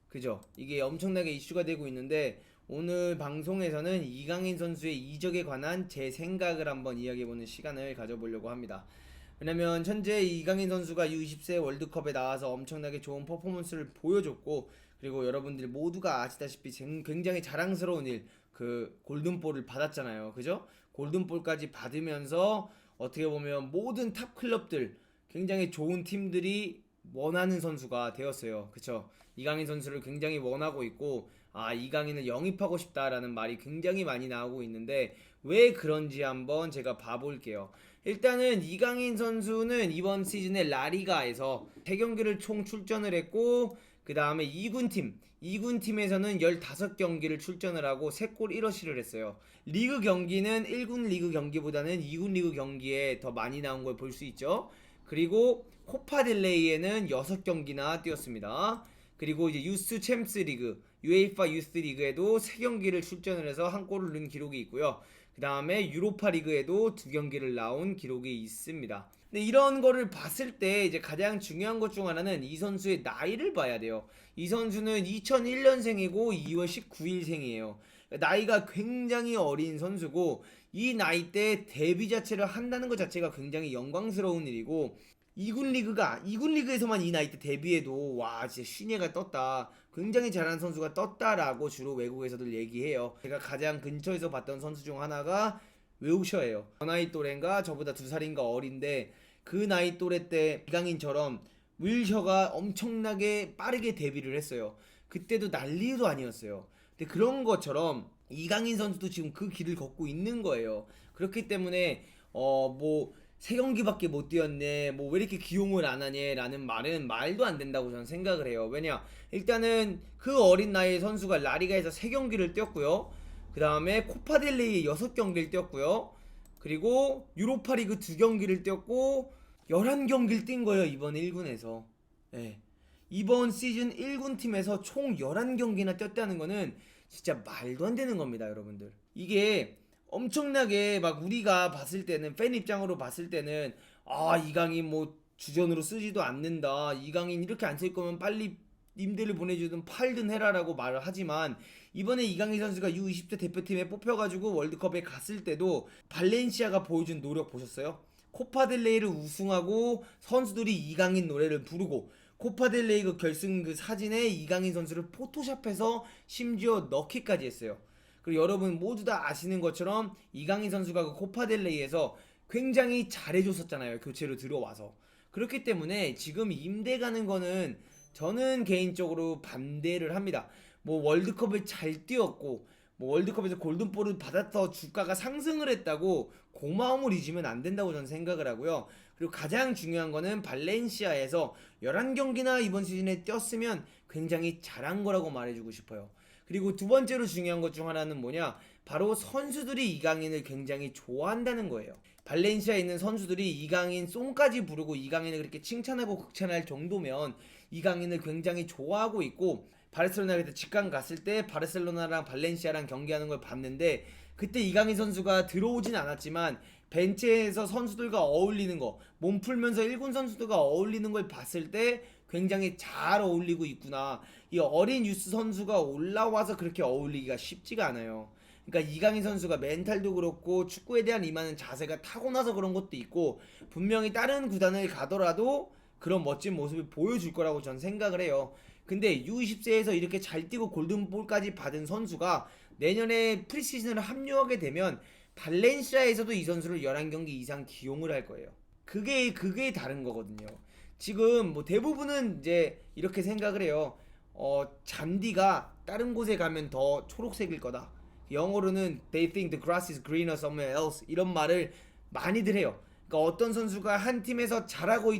그죠? 이게 엄청나게 이슈가 되고 있는데 오늘 방송에서는 이강인 선수의 이적에 관한 제 생각을 한번 이야기해보는 시간을 가져보려고 합니다. 왜냐면 현재 이강인 선수가 U20세 월드컵에 나와서 엄청나게 좋은 퍼포먼스를 보여줬고, 그리고 여러분들 모두가 아시다시피 굉장히 자랑스러운 일, 그 골든볼을 받았잖아요. 그죠? 골든볼까지 받으면서 어떻게 보면 모든 탑 클럽들, 굉장히 좋은 팀들이 원하는 선수가 되었어요. 그쵸? 이강인 선수를 굉장히 원하고 있고, 아, 이강인을 영입하고 싶다라는 말이 굉장히 많이 나오고 있는데 왜 그런지 한번 제가 봐볼게요. 일단은 이강인 선수는 이번 시즌에 라리가에서 3경기를 총 출전을 했고, 그 다음에 2군팀에서는 15경기를 출전을 하고 3골 1어시를 했어요. 리그 경기는 1군 리그 경기보다는 2군 리그 경기에 더 많이 나온 걸 볼 수 있죠. 그리고 코파델레이에는 6경기나 뛰었습니다. 그리고 이제 유스 챔스 리그, UEFA 유스 리그에도 3경기를 출전을 해서 한 골을 넣은 기록이 있고요. 그 다음에 유로파 리그에도 2경기를 나온 기록이 있습니다. 근데 이런 거를 봤을 때 이제 가장 중요한 것 중 하나는 이 선수의 나이를 봐야 돼요. 이 선수는 2001년생이고 2월 19일생이에요. 나이가 굉장히 어린 선수고, 이 나이 때 데뷔 자체를 한다는 것 자체가 굉장히 영광스러운 일이고, 2군 리그에서만 이 나이 때 데뷔해도 와 진짜 신예가 떴다, 굉장히 잘하는 선수가 떴다라고 주로 외국에서들 얘기해요. 제가 가장 근처에서 봤던 선수 중 하나가 웨우셔예요. 저 나이 또래인가 저보다 2살인가 어린데, 그 나이 또래 때 이강인처럼 윌셔가 엄청나게 빠르게 데뷔를 했어요. 그때도 난리도 아니었어요. 근데 그런 것처럼 이강인 선수도 지금 그 길을 걷고 있는 거예요. 그렇기 때문에 뭐 3경기밖에 못 뛰었네, 뭐 왜 이렇게 기용을 안 하냐 라는 말은 말도 안 된다고 저는 생각을 해요. 왜냐, 일단은 그 어린 나이에 선수가 라리가에서 3경기를 뛰었고요. 그 다음에 코파델레이 6경기를 뛰었고요. 그리고 유로파리그 2경기를 뛰었고 11경기를 뛴 거예요, 이번 1군에서. 예. 이번 시즌 1군 팀에서 총 11경기나 뛰었다는 거는 진짜 말도 안 되는 겁니다, 여러분들. 이게 엄청나게 막 우리가 봤을 때는, 팬 입장으로 봤을 때는, 아, 이강인 뭐 주전으로 쓰지도 않는다, 이강인 이렇게 안 쓸 거면 빨리 임대를 보내주든 팔든 해라라고 말을 하지만, 이번에 이강인 선수가 U20대 대표팀에 뽑혀가지고 월드컵에 갔을 때도 발렌시아가 보여준 노력 보셨어요? 코파델레이를 우승하고 선수들이 이강인 노래를 부르고, 코파델레이 그 결승 그 사진에 이강인 선수를 포토샵해서 심지어 넣기까지 했어요. 그리고 여러분 모두 다 아시는 것처럼 이강인 선수가 그 코파델레이에서 굉장히 잘해줬었잖아요, 교체로 들어와서. 그렇기 때문에 지금 임대 가는 거는 저는 개인적으로 반대를 합니다. 뭐 월드컵을 잘 뛰었고, 뭐 월드컵에서 골든볼을 받아서 주가가 상승을 했다고 고마움을 잊으면 안 된다고 저는 생각을 하고요. 그리고 가장 중요한 거는 발렌시아에서 11경기나 이번 시즌에 뛰었으면 굉장히 잘한 거라고 말해주고 싶어요. 그리고 두 번째로 중요한 것 중 하나는 뭐냐, 바로 선수들이 이강인을 굉장히 좋아한다는 거예요. 발렌시아에 있는 선수들이 이강인 송까지 부르고 이강인을 그렇게 칭찬하고 극찬할 정도면 이강인을 굉장히 좋아하고 있고, 바르셀로나에 그때 직관 갔을 때 바르셀로나랑 발렌시아랑 경기하는 걸 봤는데, 그때 이강인 선수가 들어오진 않았지만 벤치에서 선수들과 어울리는 거, 몸 풀면서 1군 선수들과 어울리는 걸 봤을 때 굉장히 잘 어울리고 있구나. 이 어린 유스 선수가 올라와서 그렇게 어울리기가 쉽지가 않아요. 그러니까 이강인 선수가 멘탈도 그렇고 축구에 대한 임하는 자세가 타고나서 그런 것도 있고, 분명히 다른 구단을 가더라도 그런 멋진 모습을 보여줄 거라고 전 생각을 해요. 근데 U20세에서 이렇게 잘 뛰고 골든볼까지 받은 선수가 내년에 프리시즌을 합류하게 되면 발렌시아에서도 이 선수를 11경기 이상 기용을 할 거예요. 그게 다른 거거든요. 지금 뭐 대부분은 이제 이렇게 생각을 해요. 잔디가 다른 곳에 가면 더 초록색일 거다. 영어로는 they think the grass is greener somewhere else, 이런 말을 많이들 해요. 그러니까 어떤 선수가 한 팀에서 잘하고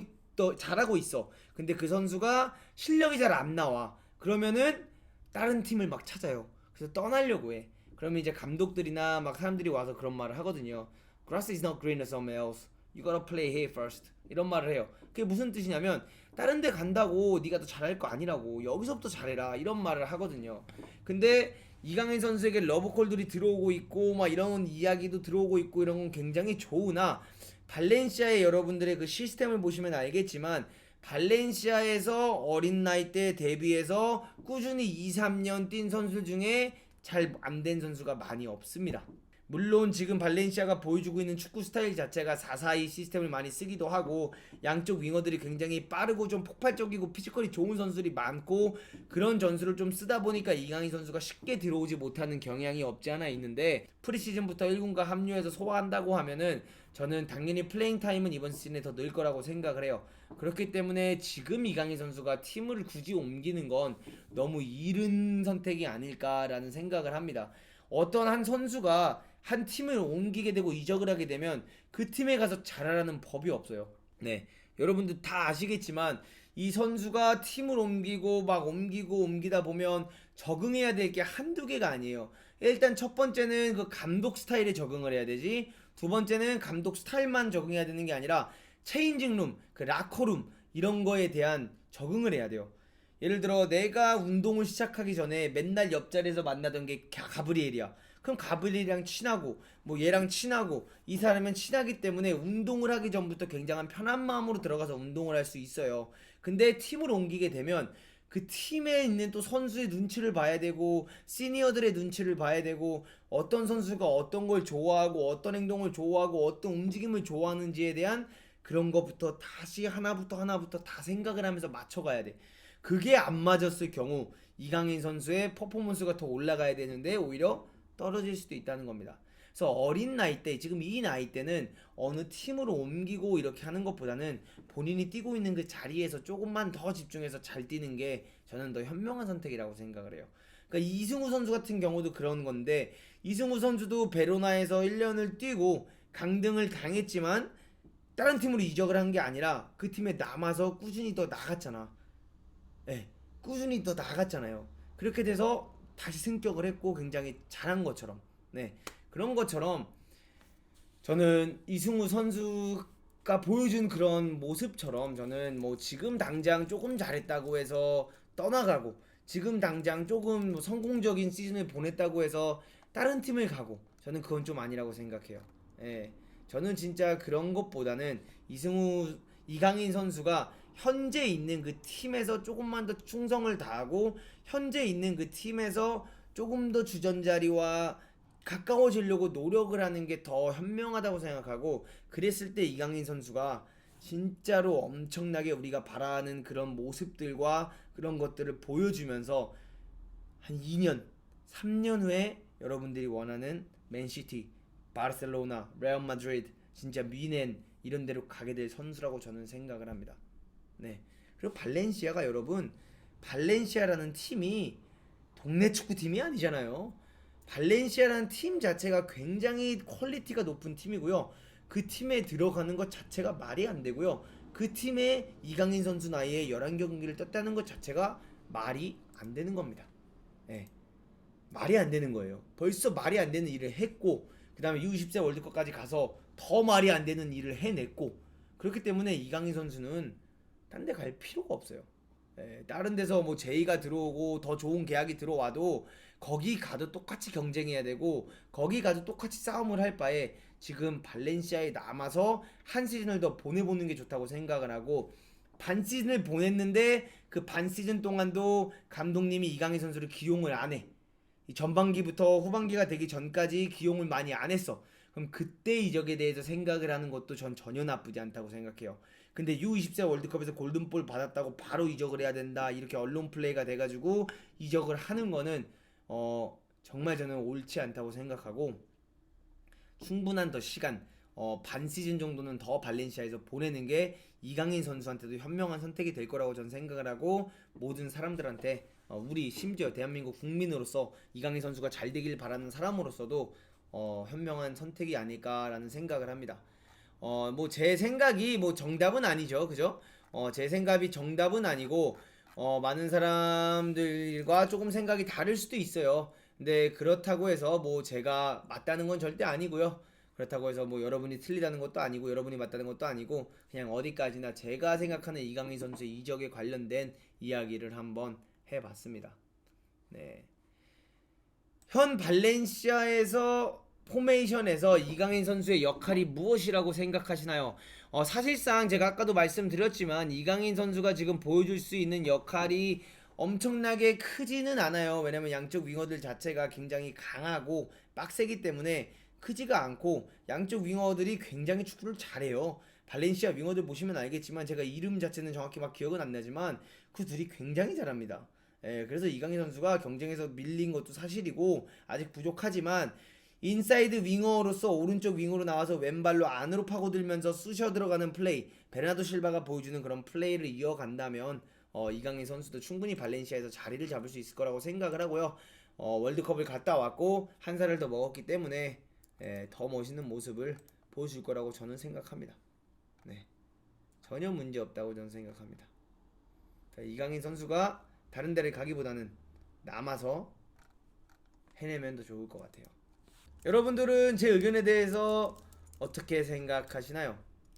있어. 근데 그 선수가 실력이 잘 안 나와. 그러면은 다른 팀을 막 찾아요. 그래서 떠나려고 해. 그러면 이제 감독들이나 막 사람들이 와서 그런 말을 하거든요. Grass is not greener somewhere else. You gotta play here first. 이런 말을 해요. 그게 무슨 뜻이냐면 다른 데 간다고 네가 더 잘할 거 아니라고, 여기서부터 잘해라, 이런 말을 하거든요. 근데 이강인 선수에게 러브콜들이 들어오고 있고 막 이런 이야기도 들어오고 있고 이런 건 굉장히 좋으나, 발렌시아의 여러분들의 그 시스템을 보시면 알겠지만 발렌시아에서 어린 나이 때 데뷔해서 꾸준히 2, 3년 뛴 선수 중에 잘 안 된 선수가 많이 없습니다. 물론 지금 발렌시아가 보여주고 있는 축구 스타일 자체가 4-4-2 시스템을 많이 쓰기도 하고 양쪽 윙어들이 굉장히 빠르고 좀 폭발적이고 피지컬이 좋은 선수들이 많고 그런 전술을 좀 쓰다 보니까 이강인 선수가 쉽게 들어오지 못하는 경향이 없지 않아 있는데 프리시즌부터 1군과 합류해서 소화한다고 하면은 저는 당연히 플레잉 타임은 이번 시즌에 더 늘 거라고 생각을 해요. 그렇기 때문에 지금 이강인 선수가 팀을 굳이 옮기는 건 너무 이른 선택이 아닐까라는 생각을 합니다. 어떤 한 선수가 한 팀을 옮기게 되고 이적을 하게 되면 그 팀에 가서 잘하라는 법이 없어요. 네, 여러분들 다 아시겠지만 이 선수가 팀을 옮기고 막 옮기다 보면 적응해야 될 게 한두 개가 아니에요. 일단 첫 번째는 그 감독 스타일에 적응을 해야 되지, 두 번째는 감독 스타일만 적응해야 되는 게 아니라 체인징룸, 그 라커룸 이런 거에 대한 적응을 해야 돼요. 예를 들어 내가 운동을 시작하기 전에 맨날 옆자리에서 만나던 게 가브리엘이야. 그럼 가브리엘이랑 친하고 뭐 얘랑 친하고 이 사람은 친하기 때문에 운동을 하기 전부터 굉장한 편한 마음으로 들어가서 운동을 할 수 있어요. 근데 팀을 옮기게 되면 그 팀에 있는 또 선수의 눈치를 봐야 되고 시니어들의 눈치를 봐야 되고 어떤 선수가 어떤 걸 좋아하고 어떤 행동을 좋아하고 어떤 움직임을 좋아하는지에 대한 그런 것부터 다시 하나부터 다 생각을 하면서 맞춰가야 돼. 그게 안 맞았을 경우 이강인 선수의 퍼포먼스가 더 올라가야 되는데 오히려 떨어질 수도 있다는 겁니다. 그래서 어린 나이 때, 지금 이 나이 때는 어느 팀으로 옮기고 이렇게 하는 것보다는 본인이 뛰고 있는 그 자리에서 조금만 더 집중해서 잘 뛰는 게 저는 더 현명한 선택이라고 생각을 해요. 그러니까 이승우 선수 같은 경우도 그런 건데, 이승우 선수도 베로나에서 1년을 뛰고 강등을 당했지만 다른 팀으로 이적을 한 게 아니라 그 팀에 남아서 꾸준히 더 나갔잖아. 네, 꾸준히 더 나갔잖아요. 그렇게 돼서 다시 승격을 했고 굉장히 잘한 것처럼, 네, 그런 것처럼 저는 이승우 선수가 보여준 그런 모습처럼 저는 뭐 지금 당장 조금 잘했다고 해서 떠나가고 지금 당장 조금 뭐 성공적인 시즌을 보냈다고 해서 다른 팀을 가고 저는 그건 좀 아니라고 생각해요. 예. 저는 진짜 그런 것보다는 이강인 선수가 현재 있는 그 팀에서 조금만 더 충성을 다하고 현재 있는 그 팀에서 조금 더 주전자리와 가까워지려고 노력을 하는 게 더 현명하다고 생각하고, 그랬을 때 이강인 선수가 진짜로 엄청나게 우리가 바라는 그런 모습들과 그런 것들을 보여주면서 한 2년, 3년 후에 여러분들이 원하는 맨시티, 바르셀로나, 레알 마드리드, 진짜 미넨 이런 데로 가게 될 선수라고 저는 생각을 합니다. 네. 그리고 발렌시아가 여러분, 발렌시아라는 팀이 동네 축구팀이 아니잖아요. 발렌시아라는 팀 자체가 굉장히 퀄리티가 높은 팀이고요. 그 팀에 들어가는 것 자체가 말이 안 되고요. 그 팀에 이강인 선수 나이에 11경기를 떴다는 것 자체가 말이 안 되는 겁니다. 네. 말이 안 되는 거예요. 벌써 말이 안 되는 일을 했고 그 다음에 U20세 월드컵까지 가서 더 말이 안 되는 일을 해냈고, 그렇기 때문에 이강인 선수는 딴 데 갈 필요가 없어요. 다른 데서 뭐 제의가 들어오고 더 좋은 계약이 들어와도 거기 가도 똑같이 경쟁해야 되고 거기 가도 똑같이 싸움을 할 바에 지금 발렌시아에 남아서 한 시즌을 더 보내보는 게 좋다고 생각을 하고, 반 시즌을 보냈는데 그 반 시즌 동안도 감독님이 이강인 선수를 기용을 안 해. 이 전반기부터 후반기가 되기 전까지 기용을 많이 안 했어. 그럼 그때 이적에 대해서 생각을 하는 것도 전 전혀 나쁘지 않다고 생각해요. 근데 U20세 월드컵에서 골든볼 받았다고 바로 이적을 해야 된다 이렇게 언론 플레이가 돼가지고 이적을 하는 거는 정말 저는 옳지 않다고 생각하고, 충분한 더 시간, 반 시즌 정도는 더 발렌시아에서 보내는 게 이강인 선수한테도 현명한 선택이 될 거라고 저는 생각을 하고, 모든 사람들한테 우리 심지어 대한민국 국민으로서 이강인 선수가 잘 되길 바라는 사람으로서도 현명한 선택이 아닐까라는 생각을 합니다. 뭐 제 생각이 뭐 정답은 아니죠, 그죠? 제 생각이 정답은 아니고 많은 사람들과 조금 생각이 다를 수도 있어요. 근데 그렇다고 해서 뭐 제가 맞다는 건 절대 아니고요. 그렇다고 해서 뭐 여러분이 틀리다는 것도 아니고 여러분이 맞다는 것도 아니고, 그냥 어디까지나 제가 생각하는 이강인 선수의 이적에 관련된 이야기를 한번 해봤습니다. 네. 현 발렌시아에서 포메이션에서 이강인 선수의 역할이 무엇이라고 생각하시나요? 사실상 제가 아까도 말씀드렸지만 이강인 선수가 지금 보여줄 수 있는 역할이 엄청나게 크지는 않아요. 왜냐면 양쪽 윙어들 자체가 굉장히 강하고 빡세기 때문에 크지가 않고 양쪽 윙어들이 굉장히 축구를 잘해요. 발렌시아 윙어들 보시면 알겠지만 제가 이름 자체는 정확히 막 기억은 안 나지만 그 둘이 굉장히 잘합니다. 예, 그래서 이강인 선수가 경쟁에서 밀린 것도 사실이고 아직 부족하지만 인사이드 윙어로서 오른쪽 윙으로 나와서 왼발로 안으로 파고들면서 쑤셔 들어가는 플레이, 베르나르도 실바가 보여주는 그런 플레이를 이어간다면 이강인 선수도 충분히 발렌시아에서 자리를 잡을 수 있을 거라고 생각을 하고요. 월드컵을 갔다 왔고 한 살을 더 먹었기 때문에 더 멋있는 모습을 보여줄 거라고 저는 생각합니다. 네, 전혀 문제 없다고 저는 생각합니다. 이강인 선수가 다른 데를 가기보다는 남아서 해내면 더 좋을 것 같아요. 여러분들은 제 의견에 대해서 어떻게 생각하시나요?